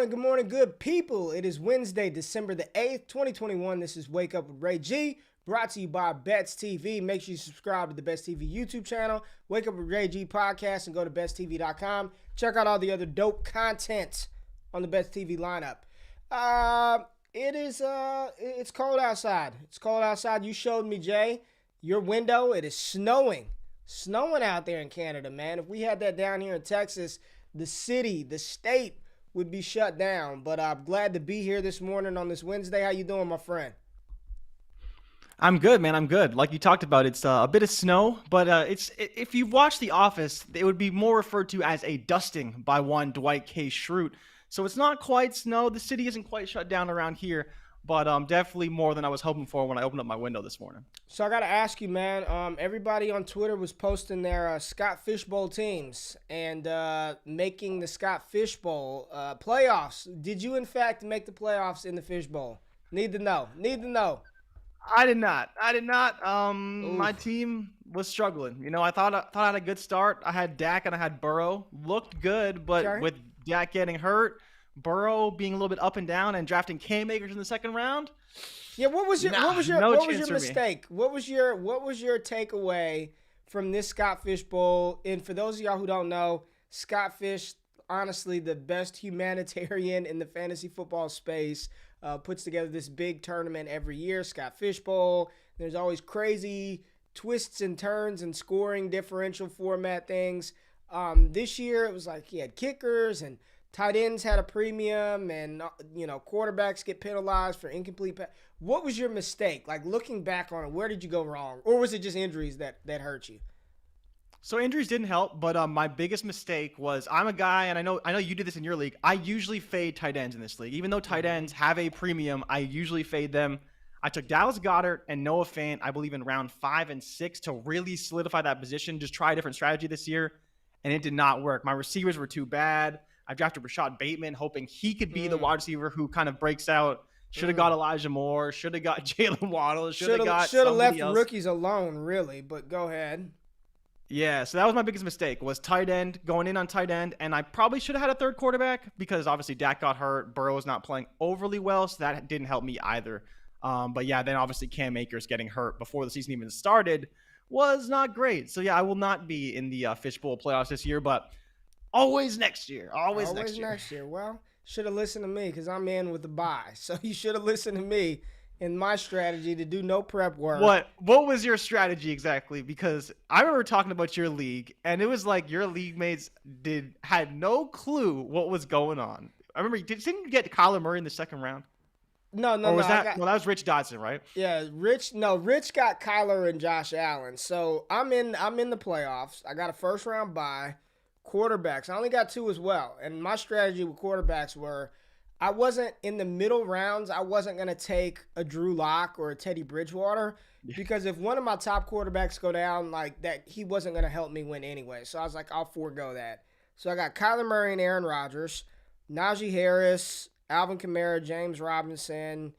morning, good people. It is Wednesday, December the 8th, 2021. This is Wake Up with Ray G, brought to you by Bets TV. Make sure you subscribe to the Bets TV YouTube channel, Wake Up with Ray G podcast, and go to besttv.com. Check out all the other dope content on the Bets TV lineup. It's cold outside. It's cold outside. You showed me, Jay, your window. It is snowing out there in Canada, man. If we had that down here in Texas, the city, the state would be shut down. But I'm glad to be here this morning on this Wednesday. How you doing, my friend? I'm good, man. I'm good. Like you talked about, it's a bit of snow, but if you've watched The Office, it would be more referred to as a dusting by one Dwight K. Schrute. So it's not quite snow. The city isn't quite shut down around here, but definitely more than I was hoping for when I opened up my window this morning. So I got to ask you, man, everybody on Twitter was posting their Scott Fishbowl teams and making the Scott Fishbowl playoffs. Did you, in fact, make the playoffs in the Fishbowl? Need to know. I did not. My team was struggling. You know, I thought I had a good start. I had Dak and I had Burrow. Looked good, but Okay. with Dak getting hurt, Burrow being a little bit up and down, and drafting K-makers in the second round. Yeah, what was your mistake? What was your takeaway from this Scott Fishbowl? And for those of y'all who don't know, Scott Fish, honestly, the best humanitarian in the fantasy football space, puts together this big tournament every year, Scott Fishbowl. There's always crazy twists and turns and scoring differential format things. This year it was like he had kickers and tight ends had a premium, and quarterbacks get penalized for incomplete pass. What was your mistake? Like, looking back on it, where did you go wrong? Or was it just injuries that hurt you? So injuries didn't help, but my biggest mistake was, I'm a guy, and I know you did this in your league. I usually fade tight ends in this league. Even though tight ends have a premium, I usually fade them. I took Dallas Goedert and Noah Fant, I believe, in round 5 and 6 to really solidify that position, just try a different strategy this year, and it did not work. My receivers were too bad. I drafted Rashad Bateman, hoping he could be the wide receiver who kind of breaks out. Should have got Elijah Moore. Should have got Jalen Waddle. Should have left else. Rookies alone, really. But go ahead. Yeah, so that was my biggest mistake, was tight end, going in on tight end, and I probably should have had a third quarterback because obviously Dak got hurt. Burrow was not playing overly well, so that didn't help me either. But yeah, then obviously Cam Akers getting hurt before the season even started was not great. So yeah, I will not be in the Fishbowl playoffs this year, but always next year. Always next year. Well, should have listened to me because I'm in with the bye. So you should have listened to me in my strategy to do no prep work. What was your strategy exactly? Because I remember talking about your league, and it was like your league mates had no clue what was going on. I remember, didn't you get Kyler Murray in the second round? No. That was Rich Dodson, right? Yeah, Rich got Kyler and Josh Allen. So I'm in the playoffs. I got a first round bye. Quarterbacks, I only got 2 as well. And my strategy with quarterbacks were, I wasn't in the middle rounds. I wasn't going to take a Drew Lock or a Teddy Bridgewater because if one of my top quarterbacks go down like that, he wasn't going to help me win anyway. So I was like, I'll forego that. So I got Kyler Murray and Aaron Rodgers, Najee Harris, Alvin Kamara, James Robinson,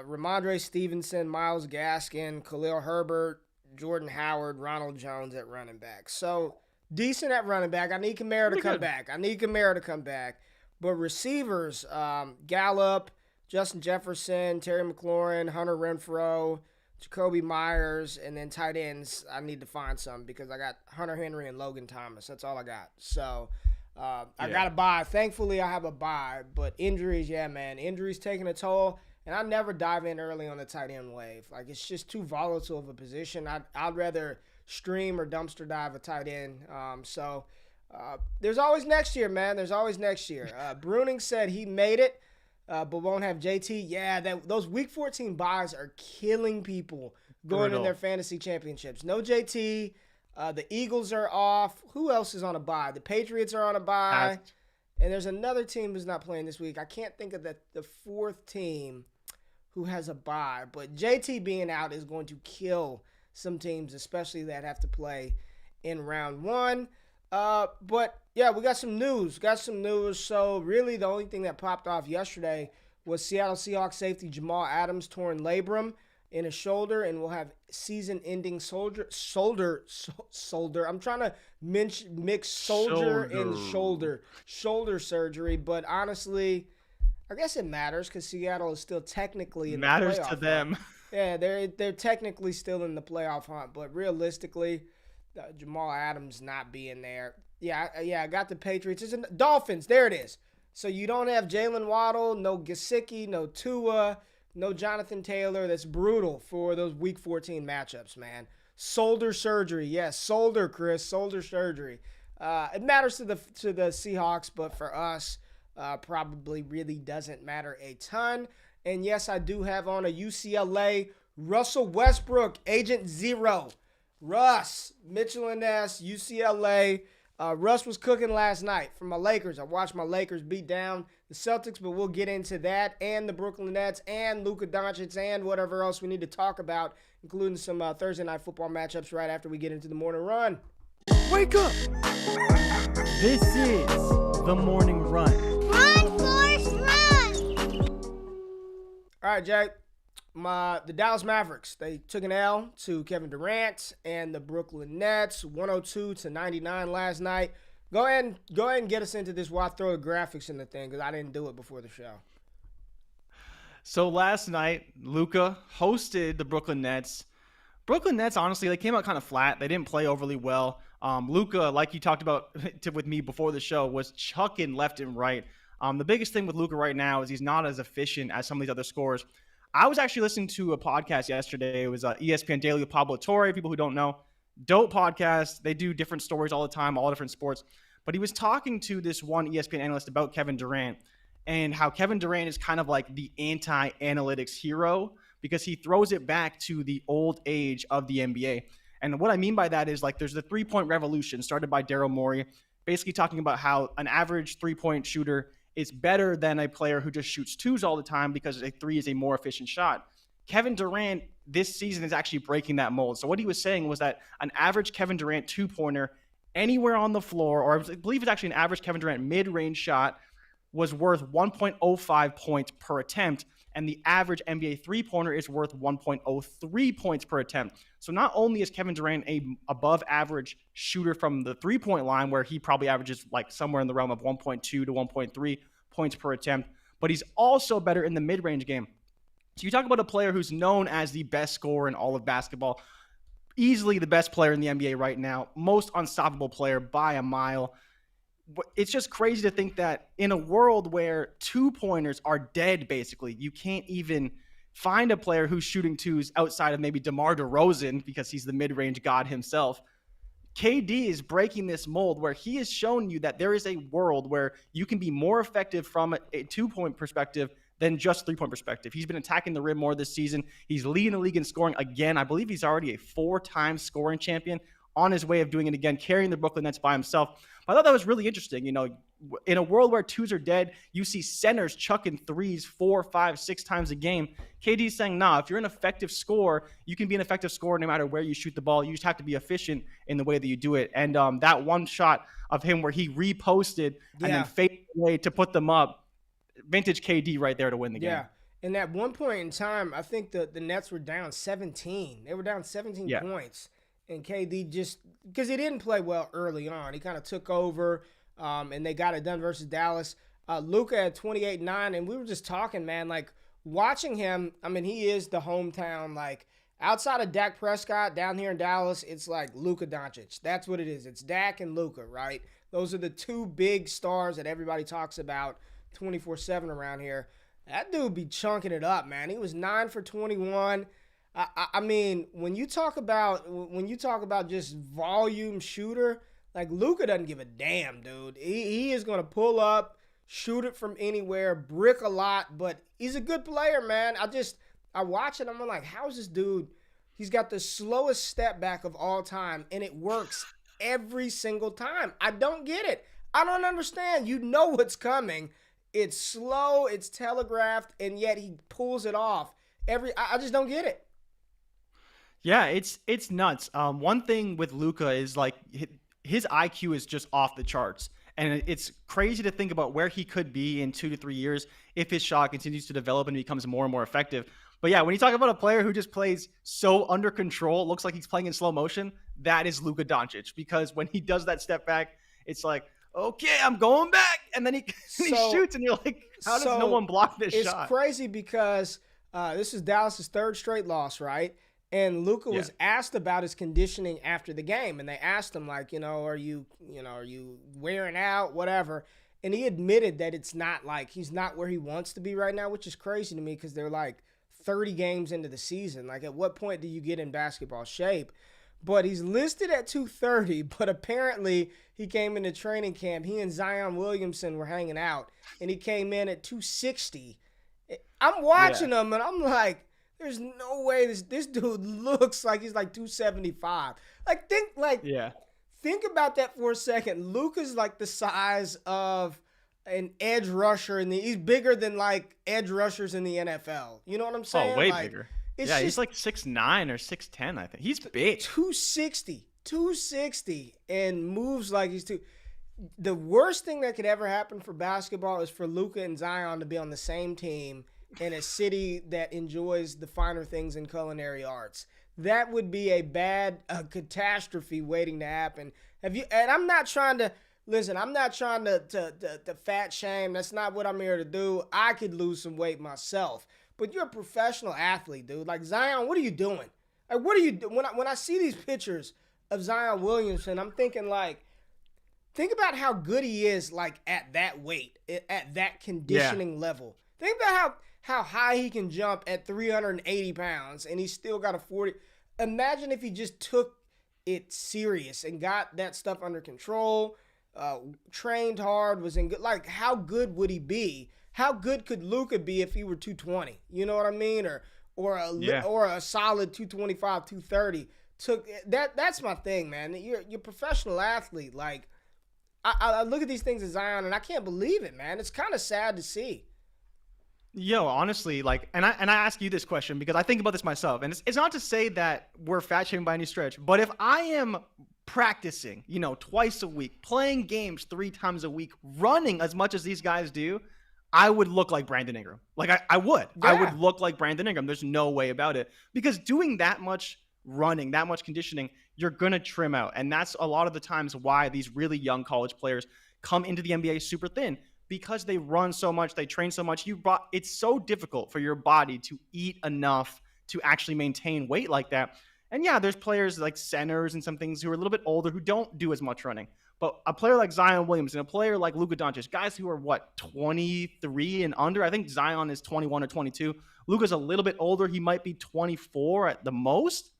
Ramondre Stevenson, Myles Gaskin, Khalil Herbert, Jordan Howard, Ronald Jones at running back. So decent at running back. I need Kamara to come back. But receivers, Gallup, Justin Jefferson, Terry McLaurin, Hunter Renfrow, Jacoby Myers, and then tight ends, I need to find some because I got Hunter Henry and Logan Thomas. That's all I got. So I got a bye. Thankfully, I have a bye. But injuries, yeah, man. Injuries taking a toll. And I never dive in early on the tight end wave. Like, it's just too volatile of a position. I'd rather stream or dumpster dive a tight end. There's always next year, man. There's always next year. Bruning said he made it, but won't have JT. Yeah, those Week 14 buys are killing people going in their fantasy championships. No JT. The Eagles are off. Who else is on a bye? The Patriots are on a bye. And there's another team who's not playing this week. I can't think of the fourth team who has a bye. But JT being out is going to kill some teams, especially that have to play in round 1. But yeah, we got some news. So really the only thing that popped off yesterday was Seattle Seahawks safety Jamal Adams torn labrum. in a shoulder and will have season-ending shoulder. I'm trying to mix soldier and shoulder surgery, but honestly, I guess it matters because Seattle is still technically in the playoff Matters to them. Hunt. Yeah, they're technically still in the playoff hunt, but realistically, Jamal Adams not being there. Yeah, I got the Patriots. It's Dolphins. There it is. So you don't have Jalen Waddle, no Gesicki, no Tua, no Jonathan Taylor. That's brutal for those Week 14 matchups, man. Shoulder surgery. Yes, shoulder, Chris. Shoulder surgery. It matters to the Seahawks, but for us, probably really doesn't matter a ton. And yes, I do have on a UCLA Russell Westbrook, Agent Zero. Russ, Mitchell and Ness, UCLA. Russ was cooking last night for my Lakers. I watched my Lakers beat down the Celtics, but we'll get into that and the Brooklyn Nets and Luka Doncic and whatever else we need to talk about, including some Thursday night football matchups right after we get into the morning run. Wake up! This is the morning run. Run, Forrest, run! All right, Jay. The Dallas Mavericks, they took an L to Kevin Durant and the Brooklyn Nets, 102-99 last night. Go ahead and get us into this while I throw the graphics in the thing because I didn't do it before the show. So last night, Luka hosted the Brooklyn Nets. Brooklyn Nets, honestly, they came out kind of flat. They didn't play overly well. Luka, like you talked about with me before the show, was chucking left and right. The biggest thing with Luka right now is he's not as efficient as some of these other scorers. I was actually listening to a podcast yesterday. It was ESPN Daily with Pablo Torre. People who don't know, dope podcast. They do different stories all the time, all different sports. But he was talking to this one ESPN analyst about Kevin Durant and how Kevin Durant is kind of like the anti-analytics hero because he throws it back to the old age of the NBA. And what I mean by that is like there's the three-point revolution started by Daryl Morey, basically talking about how an average three-point shooter is better than a player who just shoots twos all the time because a three is a more efficient shot. Kevin Durant this season is actually breaking that mold. So what he was saying was that an average Kevin Durant two-pointer anywhere on the floor, or I believe it's actually an average Kevin Durant mid-range shot, was worth 1.05 points per attempt, and the average NBA three-pointer is worth 1.03 points per attempt. So not only is Kevin Durant a above-average shooter from the three-point line, where he probably averages like somewhere in the realm of 1.2 to 1.3 points per attempt, but he's also better in the mid-range game. So you talk about a player who's known as the best scorer in all of basketball, easily the best player in the NBA right now, most unstoppable player by a mile. It's just crazy to think that in a world where two-pointers are dead, basically, you can't even find a player who's shooting twos outside of maybe DeMar DeRozan because he's the mid-range god himself. KD is breaking this mold where he has shown you that there is a world where you can be more effective from a two-point perspective than just three-point perspective. He's been attacking the rim more this season. He's leading the league in scoring again. I believe he's already a 4-time scoring champion, on his way of doing it again, carrying the Brooklyn Nets by himself. I thought that was really interesting. You know, in a world where twos are dead, you see centers chucking threes 4, 5, 6 times a game. KD's saying, nah, if you're an effective scorer, you can be an effective scorer no matter where you shoot the ball. You just have to be efficient in the way that you do it. And that one shot of him where he reposted and then faded away to put them up, vintage KD right there to win the game. Yeah. And at one point in time, I think the Nets were down 17. They were down 17 points. And KD just – because he didn't play well early on. He kind of took over, and they got it done versus Dallas. Luka had 28-9, and we were just talking, man, like watching him, I mean, he is the hometown, like outside of Dak Prescott down here in Dallas, it's like Luka Doncic. That's what it is. It's Dak and Luka, right? Those are the two big stars that everybody talks about 24/7 around here. That dude be chunking it up, man. He was 9 for 21. I mean, when you talk about just volume shooter, like Luka doesn't give a damn, dude. He is gonna pull up, shoot it from anywhere, brick a lot, but he's a good player, man. I watch it, I'm like, how's this dude? He's got the slowest step back of all time, and it works every single time. I don't get it. I don't understand. You know what's coming. It's slow, it's telegraphed, and yet he pulls it off. I just don't get it. Yeah, it's nuts. One thing with Luka is like his IQ is just off the charts. And it's crazy to think about where he could be in 2 to 3 years if his shot continues to develop and becomes more and more effective. But yeah, when you talk about a player who just plays so under control, it looks like he's playing in slow motion, that is Luka Doncic. Because when he does that step back, it's like, okay, I'm going back. And then he shoots, and you're like, how does no one block this shot? It's crazy because this is Dallas's third straight loss, right? And Luka was asked about his conditioning after the game, and they asked him, like, are you wearing out, whatever. And he admitted that it's not like he's not where he wants to be right now, which is crazy to me because they're like 30 games into the season. Like, at what point do you get in basketball shape? But he's listed at 230, but apparently he came into training camp. He and Zion Williamson were hanging out, and he came in at 260. I'm watching him, and I'm like, there's no way this dude looks like he's like 275. Think about that for a second. Luka's like the size of an edge rusher, and he's bigger than like edge rushers in the NFL. You know what I'm saying? Oh, way bigger. He's like 6'9" or 6'10", I think. He's big. 260, and moves like he's two. The worst thing that could ever happen for basketball is for Luka and Zion to be on the same team in a city that enjoys the finer things in culinary arts. That would be a bad catastrophe waiting to happen. And I'm not trying to listen. I'm not trying to fat shame. That's not what I'm here to do. I could lose some weight myself, but you're a professional athlete, dude. Like, Zion, what are you doing? Like, what are you doing? When I see these pictures of Zion Williamson, I'm thinking like, think about how good he is, like, at that weight, at that conditioning level. Think about how high he can jump at 380 pounds, and he's still got a 40. Imagine if he just took it serious and got that stuff under control, trained hard, was in good. Like, how good would he be? How good could Luka be if he were 220? You know what I mean? Or a solid 225, 230. That's my thing, man. You're a professional athlete. Like, I look at these things as Zion, and I can't believe it, man. It's kind of sad to see. Yo, honestly, like, and I ask you this question because I think about this myself, and it's not to say that we're fat shaming by any stretch, but if I am practicing, twice a week, playing games 3 times a week, running as much as these guys do, I would look like Brandon Ingram. Like, I would. Yeah. I would look like Brandon Ingram. There's no way about it. Because doing that much running, that much conditioning, you're going to trim out. And that's a lot of the times why these really young college players come into the NBA super thin. Because they run so much, they train so much. It's so difficult for your body to eat enough to actually maintain weight like that. And yeah, there's players like centers and some things who are a little bit older who don't do as much running. But a player like Zion Williamson, a player like Luka Doncic, guys who are 23 and under. I think Zion is 21 or 22. Luka's a little bit older. He might be 24 at the most.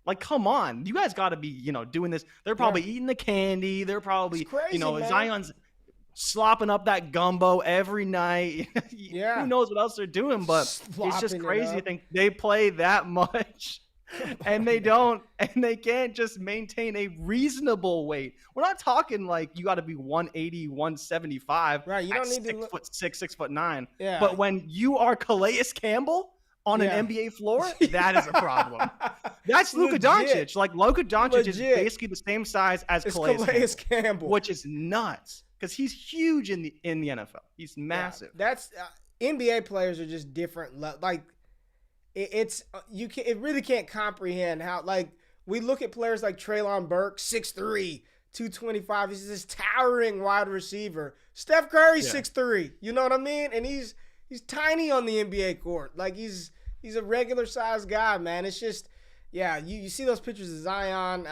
Like, come on. You guys got to be, doing this. They're probably eating the candy. They're probably, crazy, man. Zion's slopping up that gumbo every night. Who knows what else they're doing, but it's just crazy to think they play that much and they can't just maintain a reasonable weight. We're not talking like you got to be 180, 175. Right, you don't need 6'6", 6'9". Yeah. But when you are Calais Campbell on an NBA floor, that is a problem. That's Luka Doncic. Like, Luka Doncic is basically the same size as Calais Campbell, which is nuts. Because he's huge in the NFL. He's massive. Yeah, that's NBA players are just different. Like, it really can't comprehend how, like, we look at players like Treylon Burks, 6'3", 225. He's this towering wide receiver. Steph Curry, 6'3". You know what I mean? And he's tiny on the NBA court. Like, he's a regular sized guy, man. It's just, you see those pictures of Zion.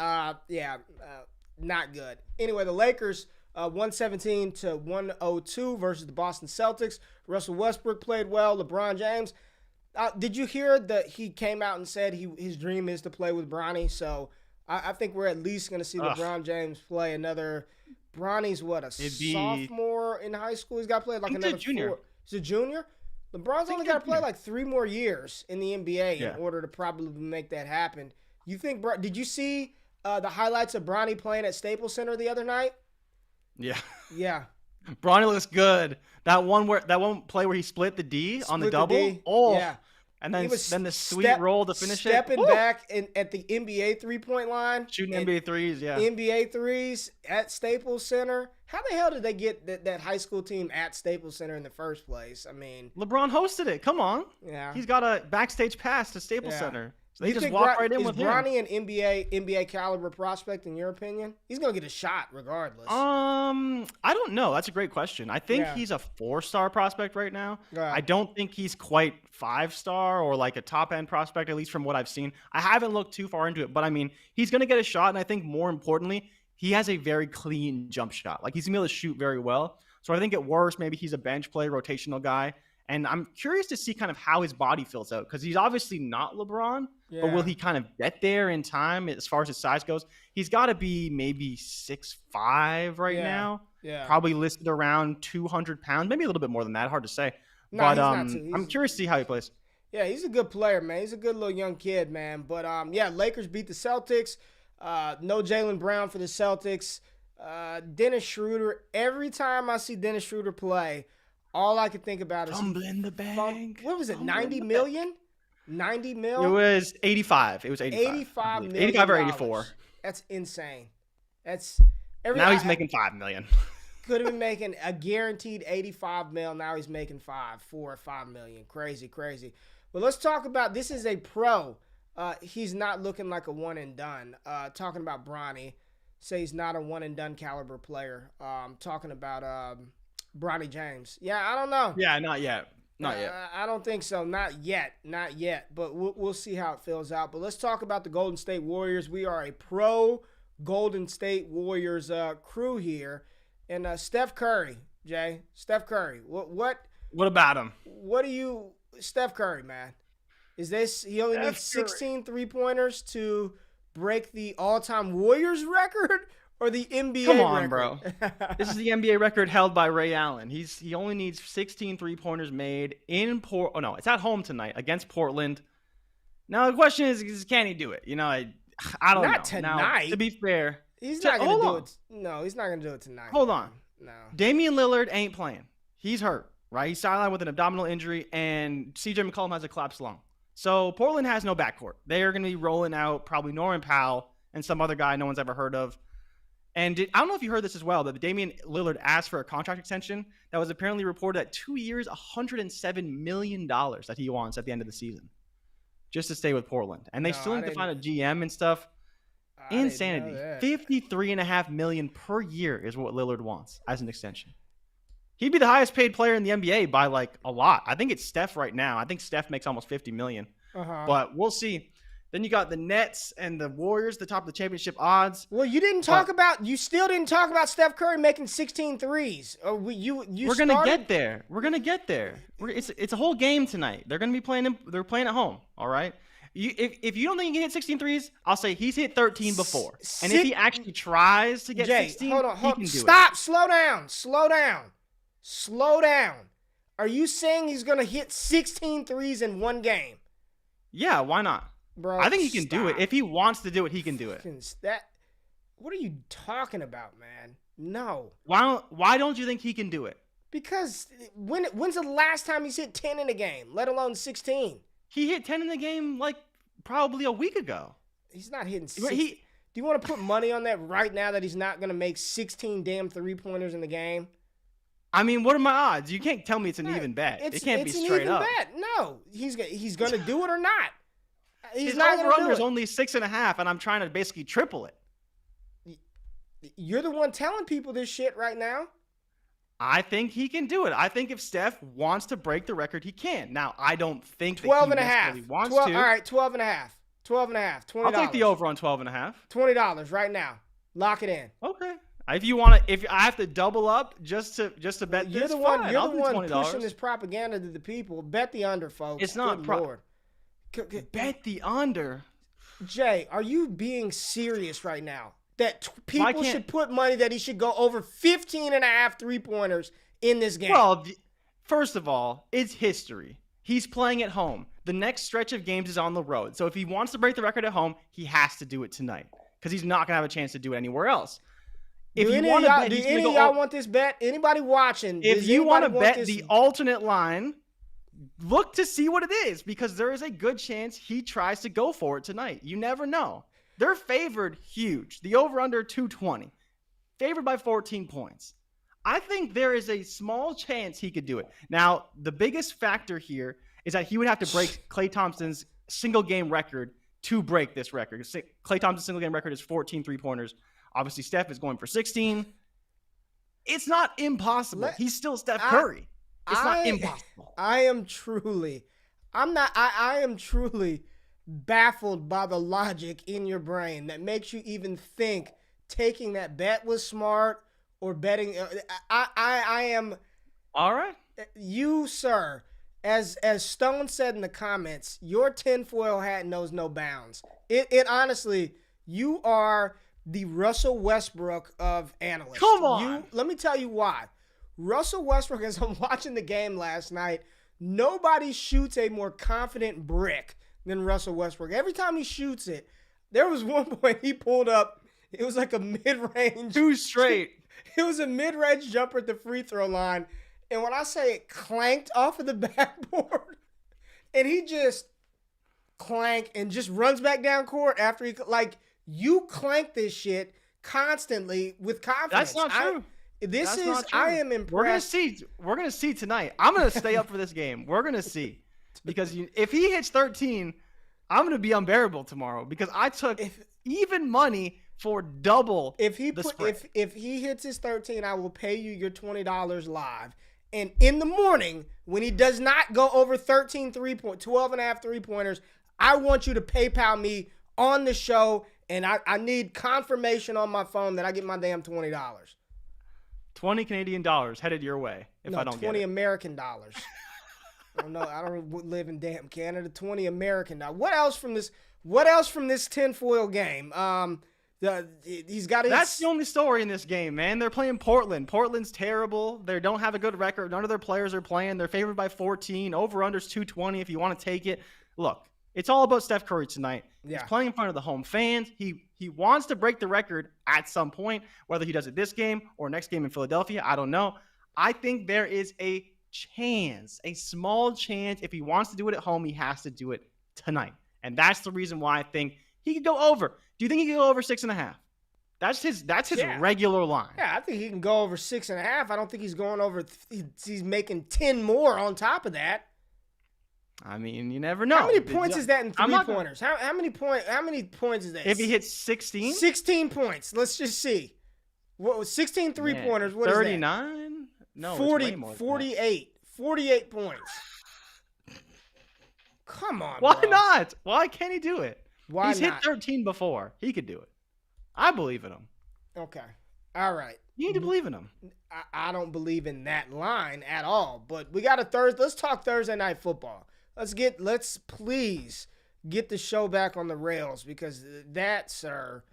Not good. Anyway, the Lakers. 117 to 102 versus the Boston Celtics. Russell Westbrook played well. LeBron James. Did you hear that he came out and said his dream is to play with Bronny? So I think we're at least going to see LeBron James play another. Bronny's sophomore in high school? He's got to play like another junior. He's a junior? LeBron's only got to play like 3 more years in the NBA in order to probably make that happen. You think? Did you see the highlights of Bronny playing at Staples Center the other night? Yeah. Bronny looks good. That one play where he split the D on the double. And then the sweet roll to finish stepping back at the NBA 3-point line. Shooting NBA threes, NBA threes at Staples Center. How the hell did they get that high school team at Staples Center in the first place? I mean, LeBron hosted it. Come on. yeah. He's got a backstage pass to Staples Yeah. Center. So they You just think walk right in with is him. Bronny an NBA caliber prospect in your opinion? He's gonna get a shot regardless. I don't know. That's a great question. I think Yeah. he's a 4-star prospect right now. Right. I don't think he's quite 5-star or like a top end prospect, at least from what I've seen. I haven't looked too far into it, but I mean, he's going to get a shot. And I think more importantly, he has a very clean jump shot. Like he's going to be able to shoot very well. So I think at worst, maybe he's a bench play, rotational guy. And I'm curious to see kind of how his body fills out because he's obviously not LeBron, but will he kind of get there in time as far as his size goes? He's got to be maybe 6'5" right now. Yeah. Probably listed around 200 pounds, maybe a little bit more than that. Hard to say. No, But he's not too- I'm curious to see how he plays. Yeah, he's a good player, man. He's a good little young kid, man. But yeah, Lakers beat the Celtics. No Jaylen Brown for the Celtics. Dennis Schroeder. Every time I see Dennis Schroeder play, all I can think about is Tumbling the bank. what was it? Tumbling 90 the million? 90 mil? It was 85. It was 85. 85 million. 85 or 84. That's insane. That's Now he's making $5 million. could have been making a guaranteed 85 mil. Now he's making 4 or 5 million. Crazy. But let's talk about this is a pro. He's not looking like a one and done. Talking about Bronny, say he's not a one and done caliber player. Talking about Bronny James. Yeah, I don't know. Yeah, not yet. Not yet. I don't think so. Not yet. But we'll see how it fills out. But let's talk about the Golden State Warriors. We are a pro Golden State Warriors crew here. And Steph Curry, Jay. Steph Curry. What about him? do you Steph Curry, man? Is this he only needs 16 3-pointers to break the all-time Warriors record or the NBA Come on, record? bro. This is the NBA record held by Ray Allen. He only needs 16 3-pointers made in it's at home tonight against Portland. Now the question is can he do it? You know, I don't know. Not tonight. Now, to be fair, He's not going to do it. No, he's not going to do it tonight. Hold on. No. Damian Lillard ain't playing. He's hurt, right? He's sidelined with an abdominal injury, and CJ McCollum has a collapsed lung. So Portland has no backcourt. They are going to be rolling out probably Norman Powell and some other guy no one's ever heard of. And I don't know if you heard this as well, but Damian Lillard asked for a contract extension that was apparently reported at 2 years, $107 million that he wants at the end of the season just to stay with Portland. And they still need to find a GM and stuff. Insanity. $53.5 million per year is what Lillard wants as an extension. He'd be the highest paid player in the NBA by like a lot. I think it's Steph right now. I think Steph makes almost $50 million. But we'll see. Then you got the Nets and the Warriors, the top of the championship odds. Well, you still didn't talk about Steph Curry making 16 threes. We're going to get there. We're going to get there. It's a whole game tonight. They're going to be playing. They're playing at home. All right. If you don't think he can hit 16 threes, I'll say he's hit 13 before. And if he actually tries to get 16, hold on. he can do Stop. it. Slow down. Are you saying he's going to hit 16 threes in one game? Yeah, why not? Bro, I think he can do it. If he wants to do it, he can do it. What are you talking about, man? No. Why don't you think he can do it? Because when's the last time he's hit 10 in a game, let alone 16? He hit 10 in the game like probably a week ago. He's not hitting 16. Do you want to put money on that right now that he's not going to make 16 damn three-pointers in the game? I mean, what are my odds? You can't tell me it's an even bet. It can't be straight up. Bet. No, he's going to do it or not. His over-under is only 6.5, and I'm trying to basically triple it. You're the one telling people this shit right now. I think he can do it. I think if Steph wants to break the record, he can. Now, I don't think that 12 he and a half. necessarily wants to. All right, 12 and a half. 12 and a half. $20. I'll take the over on 12 and a half. $20 right now. Lock it in. Okay. If I have to double up just to bet you're this, the one. fine. You're I'll the do one $20. pushing this propaganda to the people. Bet the under, folks. It's not Lord. Bet the under. Jay, are you being serious right now? That people should put money that he should go over 15 and a half three-pointers in this game. Well, first of all, it's history. He's playing at home. The next stretch of games is on the road. So if he wants to break the record at home, he has to do it tonight because he's not going to have a chance to do it anywhere else. Do any of y'all want this bet? Anybody watching? If you want to bet the alternate line, look to see what it is because there is a good chance he tries to go for it tonight. You never know. They're favored huge. The over-under 220. favored by 14 points. I think there is a small chance he could do it. Now, the biggest factor here is that he would have to break Klay Thompson's single game record to break this record. Klay Thompson's single game record is 14 3-pointers. Obviously, Steph is going for 16. It's not impossible. He's still Steph Curry. It's not impossible. I am truly baffled by the logic in your brain that makes you even think taking that bet was smart or betting. I am. All right. You, sir, as Stone said in the comments, your tinfoil hat knows no bounds. It honestly, you are the Russell Westbrook of analysts. Come on. Let me tell you why. Russell Westbrook, as I'm watching the game last night, nobody shoots a more confident brick than Russell Westbrook. Every time he shoots it, there was one point he pulled up. It was like a mid-range. 2 straight. It was a mid-range jumper at the free throw line. And when I say it clanked off of the backboard, and he just clanked and just runs back down court after he, like, you clank this shit constantly with confidence. That's not true. I am impressed. We're gonna see tonight. I'm gonna stay up for this game. We're gonna see, because if he hits 13, I'm gonna be unbearable tomorrow because I took even money for double. If he hits his 13, I will pay you your $20 live. And in the morning, when he does not go over 12 and a half 3-pointers, I want you to PayPal me on the show, and I need confirmation on my phone that I get my damn $20. 20 Canadian dollars headed your way if I don't get it. 20 American dollars. I don't live in damn Canada. 20 American dollars. What else from this tinfoil game? He's got his... That's the only story in this game, man. They're playing Portland. Portland's terrible. They don't have a good record. None of their players are playing. They're favored by 14. Over-under's 220 if you want to take it. Look, it's all about Steph Curry tonight. Yeah. He's playing in front of the home fans. He wants to break the record at some point, whether he does it this game or next game in Philadelphia. I don't know. I think there is a chance, a small chance. If he wants to do it at home, he has to do it tonight. And that's the reason why I think he could go over. Do you think he could go over 6.5? That's his regular line. Yeah, I think he can go over 6.5. I don't think he's going over. He's making 10 more on top of that. I mean, you never know. How many points is that in 3-pointers? How many points is that? If he hits 16? 16 points. Let's just see. 16 3-pointers. What 39? is that? 39? No, 40, it's way more than 48. That. 48 points. Come on, Why bro. not? Why can't he do it? Why He's not? hit 13 before. He could do it. I believe in him. Okay. All right. You need to believe in him. I don't believe in that line at all. But we got a Thursday. Let's talk Thursday night football. Let's please get the show back on the rails, because that, sir,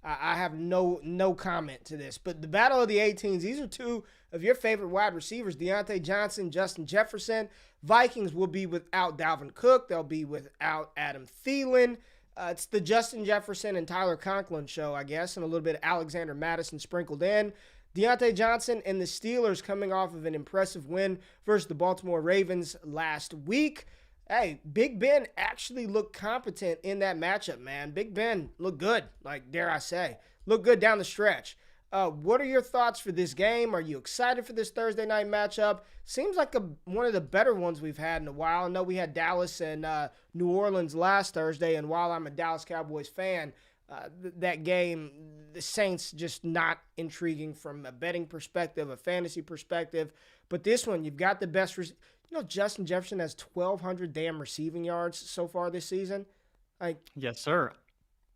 I have no comment to this. But the battle of the 18s, these are two of your favorite wide receivers, DeAndre Johnson, Justin Jefferson. Vikings will be without Dalvin Cook. They'll be without Adam Thielen. It's the Justin Jefferson and Tyler Conklin show, I guess, and a little bit of Alexander Madison sprinkled in. DeAndre Johnson and the Steelers coming off of an impressive win versus the Baltimore Ravens last week. Hey, Big Ben actually looked competent in that matchup, man. Big Ben looked good, like, dare I say. Looked good down the stretch. What are your thoughts for this game? Are you excited for this Thursday night matchup? Seems like one of the better ones we've had in a while. I know we had Dallas and New Orleans last Thursday, and while I'm a Dallas Cowboys fan, that game, the Saints just not intriguing from a betting perspective, a fantasy perspective. But this one, you've got the best Justin Jefferson has 1,200 damn receiving yards so far this season. Like, yes, sir.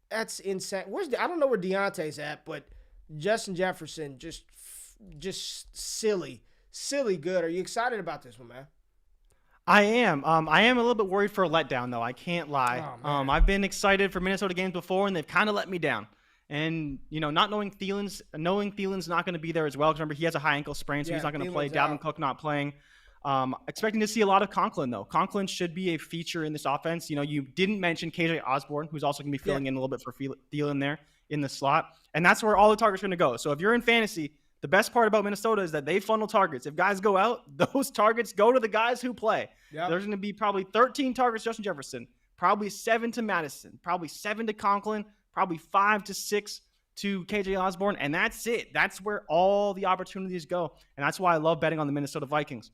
That's insane. I don't know where Deontay's at, but Justin Jefferson just silly good. Are you excited about this one, man? I am. I am a little bit worried for a letdown, though. I can't lie. Oh, I've been excited for Minnesota games before, and they've kind of let me down. And, not knowing Thielen's not going to be there as well. Because remember, he has a high ankle sprain, so he's not going to play. Dalvin Cook not playing. Expecting to see a lot of Conklin, though. Conklin should be a feature in this offense. You didn't mention KJ Osborne, who's also going to be filling in a little bit for Thielen there in the slot. And that's where all the targets are going to go. So if you're in fantasy, the best part about Minnesota is that they funnel targets. If guys go out, those targets go to the guys who play. Yep. There's going to be probably 13 targets Justin Jefferson, probably 7 to Madison, probably 7 to Conklin, probably 5 to 6 to KJ Osborne, and that's it. That's where all the opportunities go, and that's why I love betting on the Minnesota Vikings.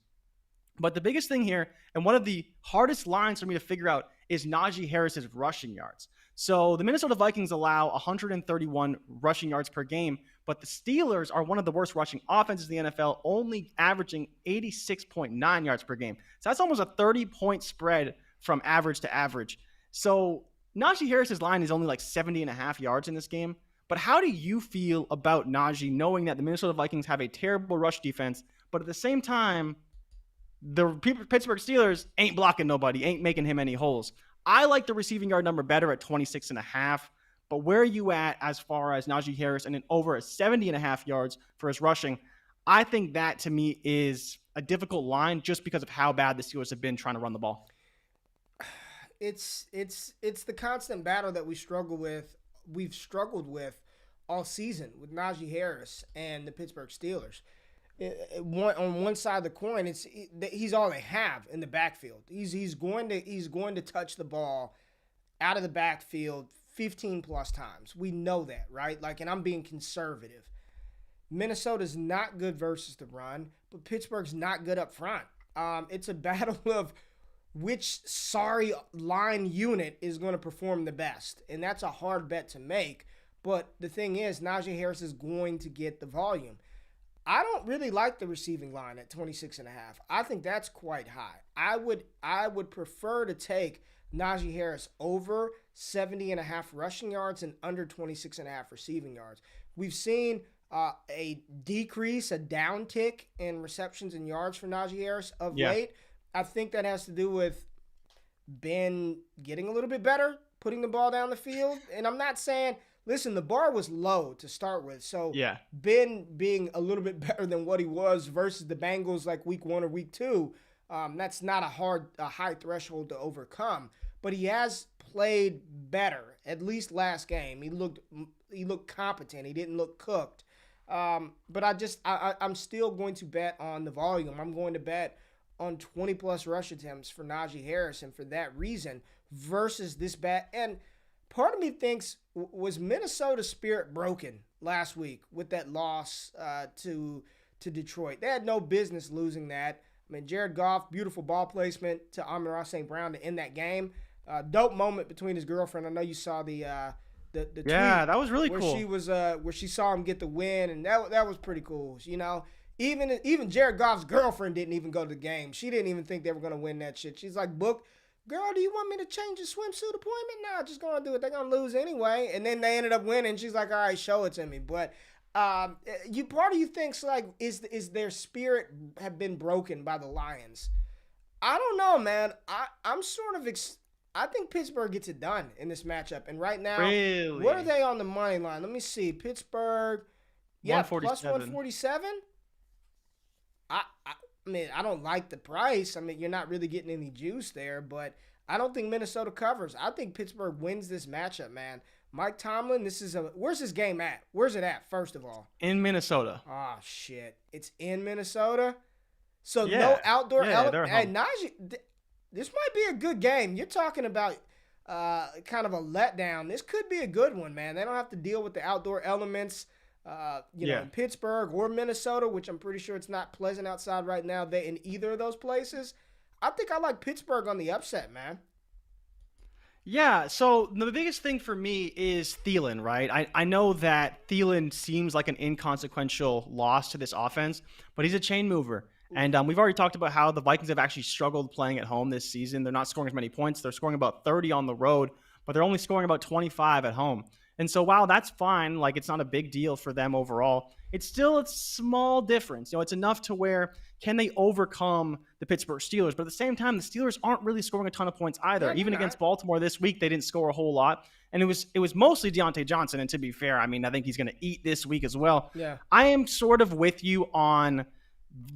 But the biggest thing here, and one of the hardest lines for me to figure out, is Najee Harris's rushing yards. So the Minnesota Vikings allow 131 rushing yards per game, but the Steelers are one of the worst rushing offenses in the NFL, only averaging 86.9 yards per game. So that's almost a 30-point spread from average to average. So Najee Harris's line is only like 70.5 yards in this game. But how do you feel about Najee, knowing that the Minnesota Vikings have a terrible rush defense, but at the same time, the Pittsburgh Steelers ain't blocking nobody, ain't making him any holes? I like the receiving yard number better at 26.5. But where are you at as far as Najee Harris and then over a 70.5 yards for his rushing? I think that to me is a difficult line just because of how bad the Steelers have been trying to run the ball. It's the constant battle that we've struggled with all season with Najee Harris and the Pittsburgh Steelers. On one side of the coin, he's all they have in the backfield. He's going to touch the ball out of the backfield 15 plus times. We know that, right? And I'm being conservative. Minnesota's not good versus the run, but Pittsburgh's not good up front. It's a battle of which sorry line unit is going to perform the best, and that's a hard bet to make. But the thing is, Najee Harris is going to get the volume. I don't really like the receiving line at 26.5. I think that's quite high. I would prefer to take Najee Harris over 70.5 rushing yards and under 26.5 receiving yards. We've seen a downtick in receptions and yards for Najee Harris of late. I think that has to do with Ben getting a little bit better, putting the ball down the field. And I'm not saying, listen, the bar was low to start with. So Ben being a little bit better than what he was versus the Bengals like week 1 or week 2, that's not a high threshold to overcome. But he has played better, at least last game. He looked competent. He didn't look cooked. But I'm still going to bet on the volume. I'm going to bet on 20-plus rush attempts for Najee Harris, and for that reason, versus this bet. And part of me thinks, was Minnesota's spirit broken last week with that loss to Detroit? They had no business losing that. I mean, Jared Goff, beautiful ball placement to Amon-Ra St. Brown to end that game. Dope moment between his girlfriend. I know you saw the tweet. Yeah, that was really where cool. She was where she saw him get the win, and that was pretty cool. You know, even Jared Goff's girlfriend didn't even go to the game. She didn't even think they were gonna win that shit. She's like, "Book, girl, do you want me to change the swimsuit appointment? Nah, just gonna do it. They're gonna lose anyway." And then they ended up winning. She's like, "All right, show it to me." But part of you thinks like, is their spirit have been broken by the Lions? I don't know, man. I'm sort of I think Pittsburgh gets it done in this matchup. And right now, really? What are they on the money line? Let me see. Pittsburgh, plus 147. I mean, I don't like the price. I mean, you're not really getting any juice there, but I don't think Minnesota covers. I think Pittsburgh wins this matchup, man. Mike Tomlin, where's this game at? Where's it at, first of all? In Minnesota. Oh, shit. It's in Minnesota? So no outdoor element. Hey, Najee, this might be a good game. You're talking about kind of a letdown. This could be a good one, man. They don't have to deal with the outdoor elements, in Pittsburgh or Minnesota, which I'm pretty sure it's not pleasant outside right now. In either of those places. I think I like Pittsburgh on the upset, man. Yeah, so the biggest thing for me is Thielen, right? I know that Thielen seems like an inconsequential loss to this offense, but he's a chain mover. And we've already talked about how the Vikings have actually struggled playing at home this season. They're not scoring as many points. They're scoring about 30 on the road, but they're only scoring about 25 at home. And so while that's fine, like it's not a big deal for them overall, it's still a small difference. It's enough to where can they overcome the Pittsburgh Steelers? But at the same time, the Steelers aren't really scoring a ton of points either. Yeah, even against Baltimore this week, they didn't score a whole lot. And it was mostly Deontay Johnson. And to be fair, I mean, I think he's going to eat this week as well. Yeah. I am sort of with you on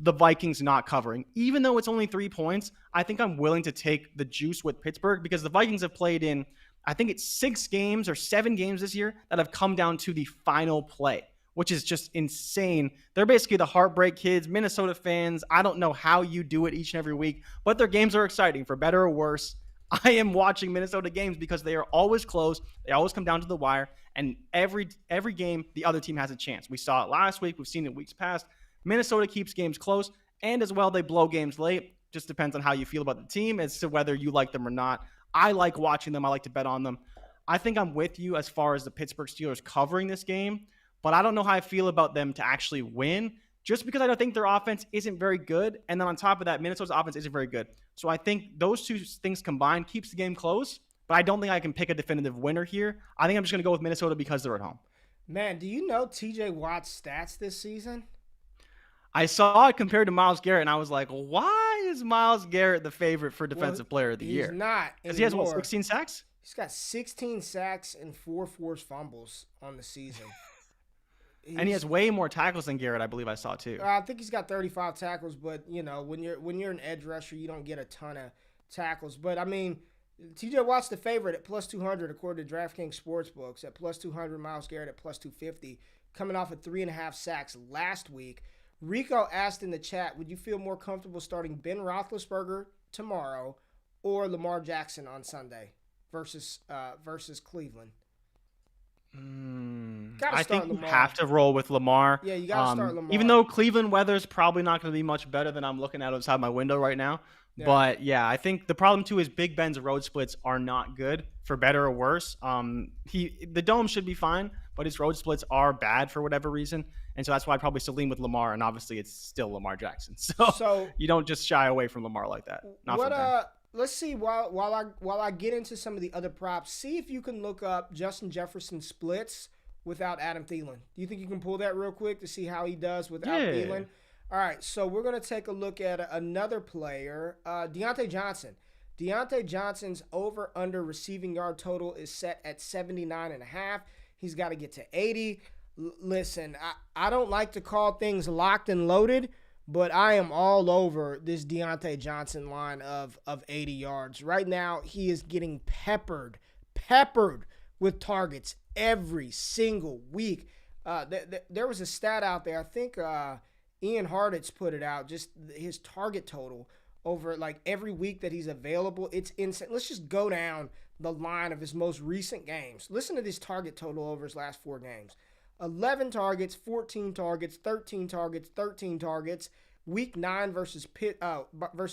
the Vikings not covering. Even though it's only 3 points, I think I'm willing to take the juice with Pittsburgh because the Vikings have played in, I think it's 6 games or 7 games this year that have come down to the final play, which is just insane. They're basically the heartbreak kids, Minnesota fans. I don't know how you do it each and every week, but their games are exciting for better or worse. I am watching Minnesota games because they are always close. They always come down to the wire. And every game, the other team has a chance. We saw it last week. We've seen it weeks past. Minnesota keeps games close. And as well, they blow games late. Just depends on how you feel about the team as to whether you like them or not. I like watching them. I like to bet on them. I think I'm with you as far as the Pittsburgh Steelers covering this game. But I don't know how I feel about them to actually win. Just because I don't think their offense isn't very good. And then on top of that, Minnesota's offense isn't very good. So I think those two things combined keeps the game close. But I don't think I can pick a definitive winner here. I think I'm just going to go with Minnesota because they're at home. Man, do you know TJ Watt's stats this season? I saw it compared to Myles Garrett, and I was like, why is Myles Garrett the favorite for Defensive Player of the Year? He's not. Because he has, 16 sacks? He's got 16 sacks and 4 forced fumbles on the season. And he has way more tackles than Garrett, I believe I saw too. I think he's got 35 tackles, but when you're an edge rusher, you don't get a ton of tackles. But I mean, TJ Watt's the favorite at plus 200 according to DraftKings Sportsbooks. At plus 200, Myles Garrett at plus 250, coming off of 3.5 sacks last week. Rico asked in the chat, would you feel more comfortable starting Ben Roethlisberger tomorrow or Lamar Jackson on Sunday versus Cleveland? I think you have to roll with Lamar. Yeah, you got to start Lamar. Even though Cleveland weather's probably not going to be much better than I'm looking at outside my window right now. Yeah. But, yeah, I think the problem, too, is Big Ben's road splits are not good, for better or worse. The dome should be fine, but his road splits are bad for whatever reason. And so that's why I'd probably still lean with Lamar, and obviously it's still Lamar Jackson. So you don't just shy away from Lamar like that. Let's see, while I get into some of the other props, see if you can look up Justin Jefferson splits without Adam Thielen. Do you think you can pull that real quick to see how he does without Thielen? All right, so we're going to take a look at another player, Deontay Johnson. Deontay Johnson's over-under receiving yard total is set at 79.5. He's got to get to 80. Listen, I don't like to call things locked and loaded, but I am all over this Deontay Johnson line of 80 yards. Right now, he is getting peppered with targets every single week. There was a stat out there, I think Ian Hartitz put it out, just his target total over like every week that he's available. It's insane. Let's just go down the line of his most recent games. Listen to this target total over his last 4 games. 11 targets, 14 targets, 13 targets, 13 targets. Week 9 versus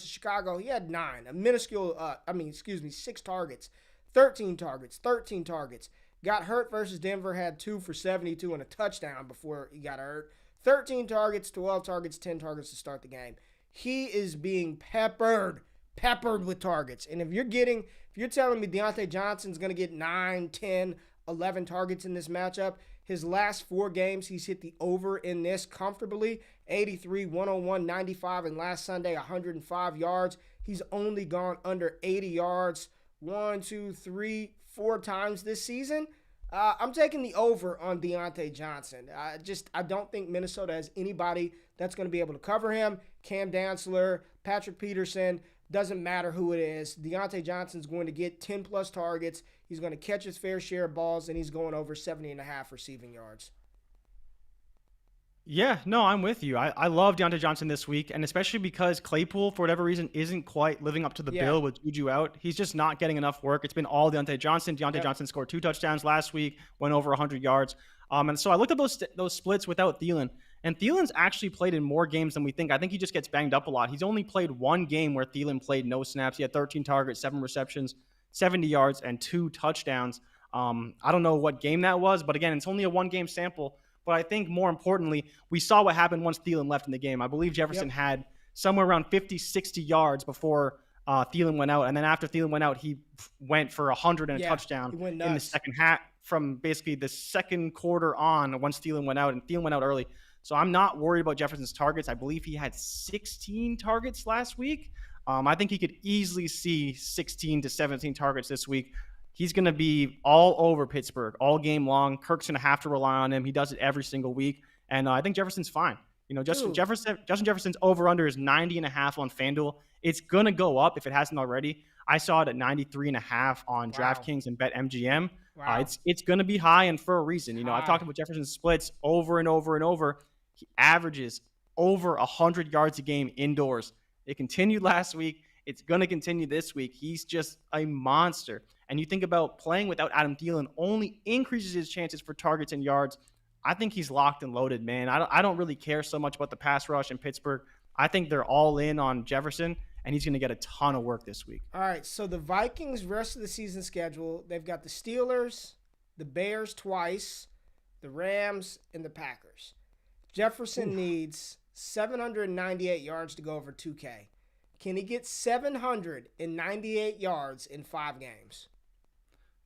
Chicago, he had 9. A minuscule, 6 targets, 13 targets, 13 targets. Got hurt versus Denver, had 2 for 72 and a touchdown before he got hurt. 13 targets, 12 targets, 10 targets to start the game. He is being peppered with targets. And if you're telling me Deontay Johnson's going to get 9, 10, 11 targets in this matchup, his last 4 games, he's hit the over in this comfortably. 83, 101, 95, and last Sunday, 105 yards. He's only gone under 80 yards 1, 2, 3, 4 times this season. I'm taking the over on Deontay Johnson. I don't think Minnesota has anybody that's going to be able to cover him. Cam Dantzler, Patrick Peterson, doesn't matter who it is. Deontay Johnson's going to get 10-plus targets. He's going to catch his fair share of balls, and he's going over 70.5 receiving yards. Yeah, no, I'm with you. I love Deontay Johnson this week, and especially because Claypool, for whatever reason, isn't quite living up to the bill with Juju out. He's just not getting enough work. It's been all Deontay Johnson. Deontay Johnson scored 2 touchdowns last week, went over 100 yards. And so I looked at those splits without Thielen, and Thielen's actually played in more games than we think. I think he just gets banged up a lot. He's only played 1 game where Thielen played no snaps. He had 13 targets, 7 receptions, 70 yards, and 2 touchdowns. I don't know what game that was, but again, it's only a 1-game sample. But I think more importantly, we saw what happened once Thielen left in the game. I believe Jefferson had somewhere around 50, 60 yards before Thielen went out. And then after Thielen went out, he went for 100 and a touchdown in the second half from basically the second quarter on once Thielen went out. And Thielen went out early. So I'm not worried about Jefferson's targets. I believe he had 16 targets last week. I think he could easily see 16 to 17 targets this week. He's going to be all over Pittsburgh all game long. Kirk's going to have to rely on him. He does it every single week. And I think Jefferson's fine. Justin Jefferson's over-under is 90.5 on FanDuel. It's going to go up if it hasn't already. I saw it at 93.5 on DraftKings and BetMGM. Wow. It's going to be high, and for a reason. I've talked about Jefferson's splits over and over and over. He averages over 100 yards a game indoors. It continued last week. It's going to continue this week. He's just a monster. And you think about playing without Adam Thielen only increases his chances for targets and yards. I think he's locked and loaded, man. I don't really care so much about the pass rush in Pittsburgh. I think they're all in on Jefferson, and he's going to get a ton of work this week. All right, so the Vikings rest of the season schedule, they've got the Steelers, the Bears twice, the Rams, and the Packers. Jefferson needs 798 yards to go over 2K. Can he get 798 yards in 5 games?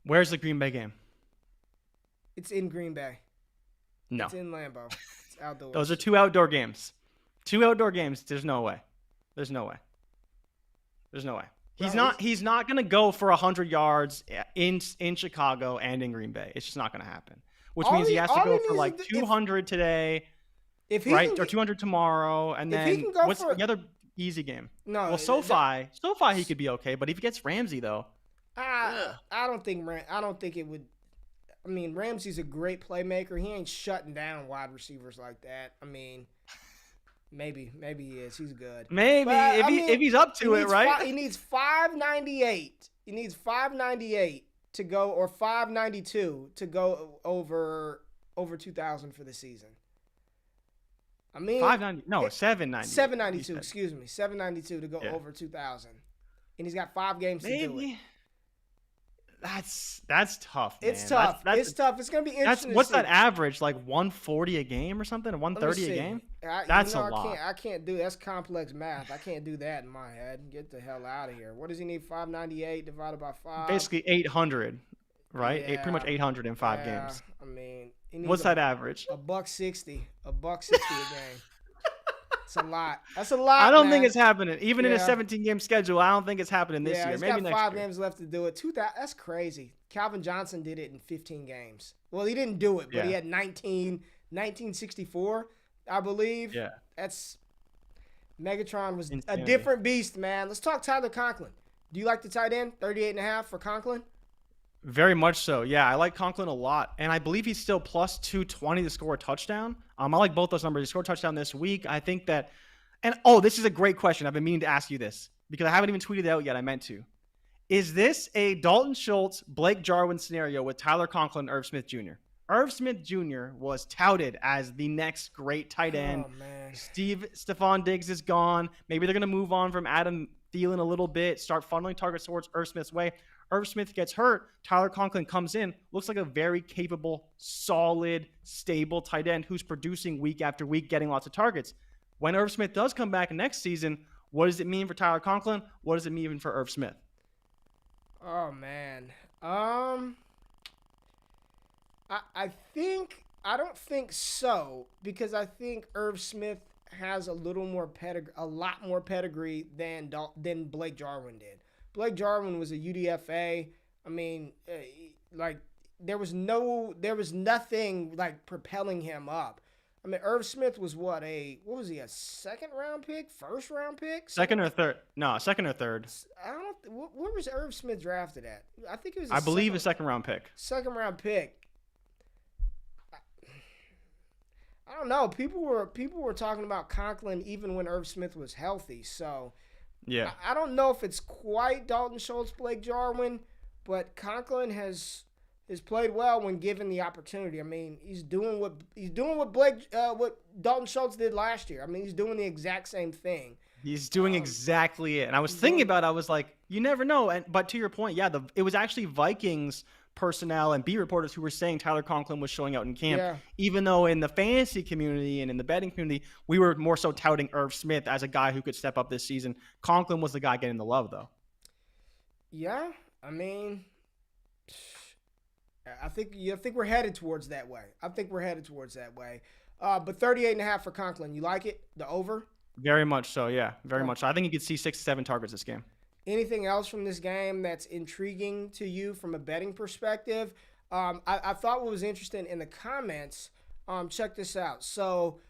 Where's the Green Bay game? It's in Green Bay. No. It's in Lambeau. It's outdoors. Those are 2 outdoor games. 2 outdoor games. There's no way. There's no way. He's not going to go for 100 yards in Chicago and in Green Bay. It's just not going to happen. Which means he has to go for like 200 today, right? Or 200 tomorrow, and then what's the other easy game? No. Well, SoFi he could be okay, but if he gets Ramsey though, I don't think it would. I mean, Ramsey's a great playmaker. He ain't shutting down wide receivers like that. I mean, maybe he is. He's good. Maybe but, if he's up to it, right? He needs 598. He needs 598 to go, or 592 to go over 2,000 for the season. I mean, 790. 792. Excuse me, 792 to go over 2,000, and he's got 5 games to do it. That's tough, man. It's tough. It's tough. It's gonna be interesting. What's that average? Like 140 a game or something? 130 a game? That's a lot. I can't do. That's complex math. I can't do that in my head. Get the hell out of here. What does he need? 598 divided by 5. Basically 800, right? Yeah, pretty much 800 in 5 games. I mean, what's that average? $1.60. $1.60 a game. It's a lot. That's a lot. I don't think it's happening. Even in a 17-game schedule, I don't think it's happening this year. He's Maybe got next 5 year. games left to do it. That's crazy. Calvin Johnson did it in 15 games. Well, he didn't do it, but he had 1964, I believe. Yeah. That's Megatron was Insanity. a different beast, man. Let's talk Tyler Conklin. Do you like the tight end? 38.5 for Conklin? Very much so. Yeah, I like Conklin a lot. And I believe he's still plus 220 to score a touchdown. I like both those numbers. He scored a touchdown this week. I think that – and, this is a great question. I've been meaning to ask you this because I haven't even tweeted it out yet. I meant to. Is this a Dalton Schultz, Blake Jarwin scenario with Tyler Conklin, Irv Smith Jr.? Irv Smith Jr. was touted as the next great tight end. Oh, man. Stephon Diggs is gone. Maybe they're going to move on from Adam Thielen a little bit, start funneling targets towards Irv Smith's way. Irv Smith gets hurt. Tyler Conklin comes in, looks like a very capable, solid, stable tight end who's producing week after week, getting lots of targets. When Irv Smith does come back next season, what does it mean for Tyler Conklin? What does it mean for Irv Smith? Oh, man. I don't think so, because I think Irv Smith has a lot more pedigree than Blake Jarwin did. Blake Jarwin was a UDFA. I mean, there was nothing like propelling him up. I mean, Irv Smith was what was he, a second round pick, first round pick? Second or third. I don't. Where was Irv Smith drafted at? I think it was. I believe a second round pick. Second round pick. I don't know. People were talking about Conklin even when Irv Smith was healthy. So yeah, I don't know if it's quite Dalton Schultz, Blake Jarwin, but Conklin has played well when given the opportunity. I mean, he's doing what Dalton Schultz did last year. I mean, he's doing the exact same thing. He's doing exactly it. And I was thinking about it. I was like, you never know. But to your point, yeah, it was actually Vikings personnel and beat reporters who were saying Tyler Conklin was showing out in camp, even though in the fantasy community and in the betting community, we were more so touting Irv Smith as a guy who could step up this season. Conklin was the guy getting the love, though. Yeah, I mean, I think we're headed towards that way. But 38.5 for Conklin. You like it? The over? Very much so, yeah. Very much so. I think you could see 6 to 7 targets this game. Anything else from this game that's intriguing to you from a betting perspective? I thought what was interesting in the comments, check this out. So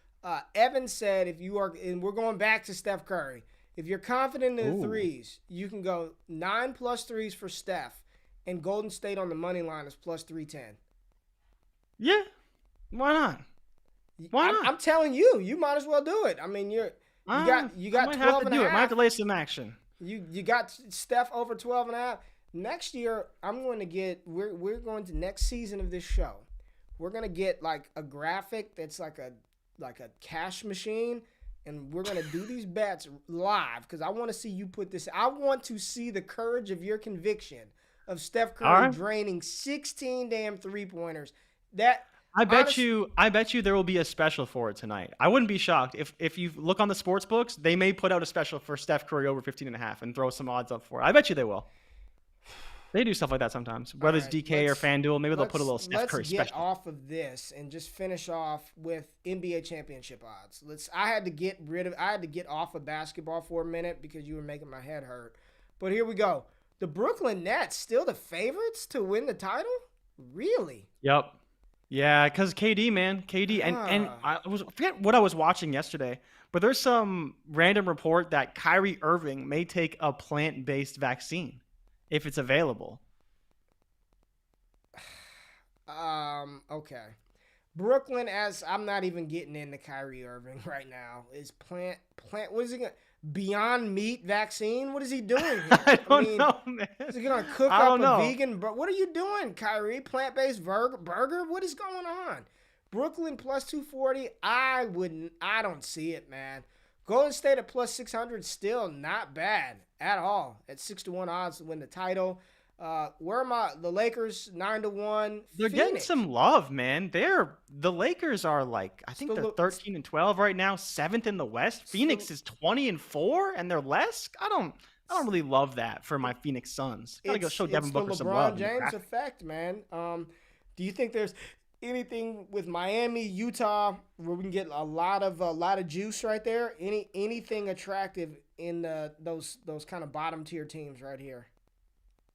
Evan said and we're going back to Steph Curry, if you're confident in the threes, you can go 9+ threes for Steph, and Golden State on the money line is plus 310. Yeah, why not? Why not? I'm telling you, you might as well do it. I mean, you got 12 I might have to and a do it. half. Might have to lay some action. You got Steph over 12.5. Next year, we're going to next season of this show. We're gonna get like a graphic that's like a cash machine, and we're gonna do these bets live because I want to see you put this. I want to see the courage of your conviction of Steph Curry draining 16 damn 3-pointers. I bet you there will be a special for it tonight. I wouldn't be shocked if you look on the sports books, they may put out a special for Steph Curry over 15.5 and throw some odds up for it. I bet you they will. They do stuff like that sometimes. Whether it's DK or FanDuel, maybe they'll put a little Steph Curry special. Let's get off of this and just finish off with NBA championship odds. I had to get off of basketball for a minute because you were making my head hurt. But here we go. The Brooklyn Nets still the favorites to win the title? Really? Yep. Yeah, because KD, man. KD. And I forget what I was watching yesterday, but there's some random report that Kyrie Irving may take a plant-based vaccine if it's available. Okay. Brooklyn, as I'm not even getting into Kyrie Irving right now, is plant. What is he going to? Beyond Meat vaccine? What is he doing here? I don't know, man. Is he going to cook up a vegan? But what are you doing, Kyrie? Plant-based burger? What is going on? Brooklyn plus 240. I don't see it, man. Golden State at plus 600, still not bad at all. At 6-1 odds to win the title. Where am the Lakers 9-1. They're getting some love, man. The Lakers are like, I think they're 13-12 right now, 7th in the West. Phoenix is 20-4, and they're less. I don't really love that for my Phoenix Suns. Gotta go show Devin Booker some love. It's the LeBron James effect, man. Do you think there's anything with Miami, Utah, where we can get a lot of juice right there? Anything attractive in those kind of bottom tier teams right here?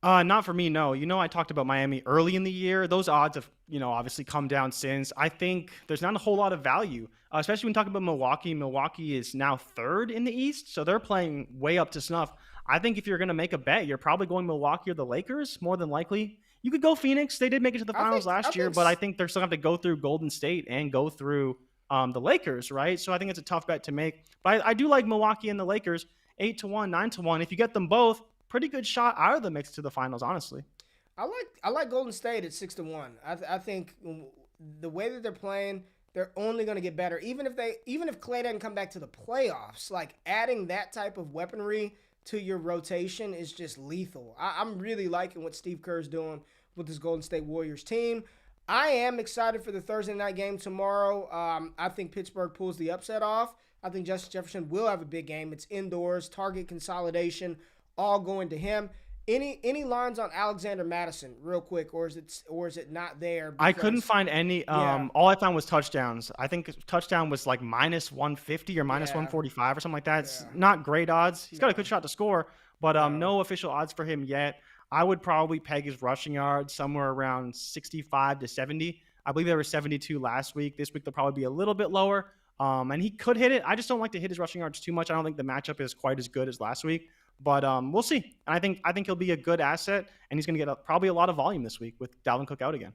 Not for me, no. I talked about Miami early in the year. Those odds have, obviously come down since. I think there's not a whole lot of value, especially when talking about Milwaukee. Milwaukee is now 3rd in the East, so they're playing way up to snuff. I think if you're going to make a bet, you're probably going Milwaukee or the Lakers, more than likely. You could go Phoenix. They did make it to the finals last year, but I think they're still going to have to go through Golden State and go through the Lakers, right? So I think it's a tough bet to make. But I do like Milwaukee and the Lakers, 8-1, 9-1. If you get them both, pretty good shot out of the mix to the finals, honestly. I like Golden State at 6-1. I think the way that they're playing, they're only going to get better. Even if Clay doesn't come back to the playoffs, like adding that type of weaponry to your rotation is just lethal. I'm really liking what Steve Kerr's doing with this Golden State Warriors team. I am excited for the Thursday night game tomorrow. I think Pittsburgh pulls the upset off. I think Justin Jefferson will have a big game. It's indoors, target consolidation, all going to him. Any lines on Alexander Madison, real quick, or is it not there? I couldn't find any. All I found was touchdowns. I think touchdown was like minus 150 or minus 145 or something like that. It's not great odds. He's got a good shot to score, but no official odds for him yet. I would probably peg his rushing yards somewhere around 65 to 70. I believe there were 72 last week. This week they'll probably be a little bit lower. And he could hit it. I just don't like to hit his rushing yards too much. I don't think the matchup is quite as good as last week. But we'll see. And I think he'll be a good asset, and he's going to get probably a lot of volume this week with Dalvin Cook out again.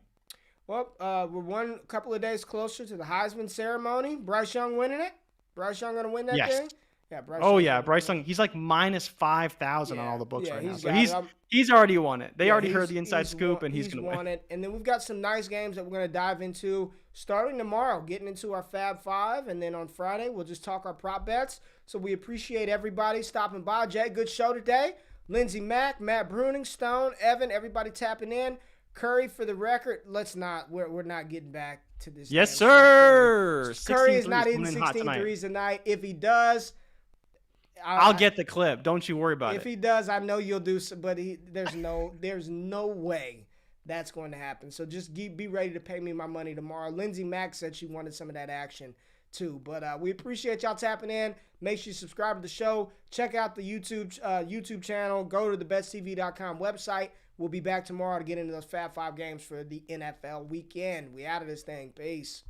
Well, we're one couple of days closer to the Heisman ceremony. Bryce Young winning it? Bryce Young going to win that thing? Yeah, Bryce Young. He's like minus 5,000 on all the books right now. So he's already won it. They already heard the inside scoop, and he's going to win it. And then we've got some nice games that we're going to dive into starting tomorrow, getting into our Fab Five, and then on Friday we'll just talk our prop bets. So we appreciate everybody stopping by. Jay, good show today. Lindsey Mack, Matt Bruning, Stone, Evan, everybody tapping in. Curry, for the record, we're not getting back to this. Yes, sir. Curry is not hitting 16 threes tonight. If he does, I'll get the clip. Don't you worry about it. If he does, I know you'll do so, but there's no way that's going to happen. So just be ready to pay me my money tomorrow. Lindsey Mack said she wanted some of that action too. But we appreciate y'all tapping in. Make sure you subscribe to the show. Check out the YouTube channel. Go to the besttv.com website. We'll be back tomorrow to get into those Fab Five games for the NFL weekend. We out of this thing. Peace.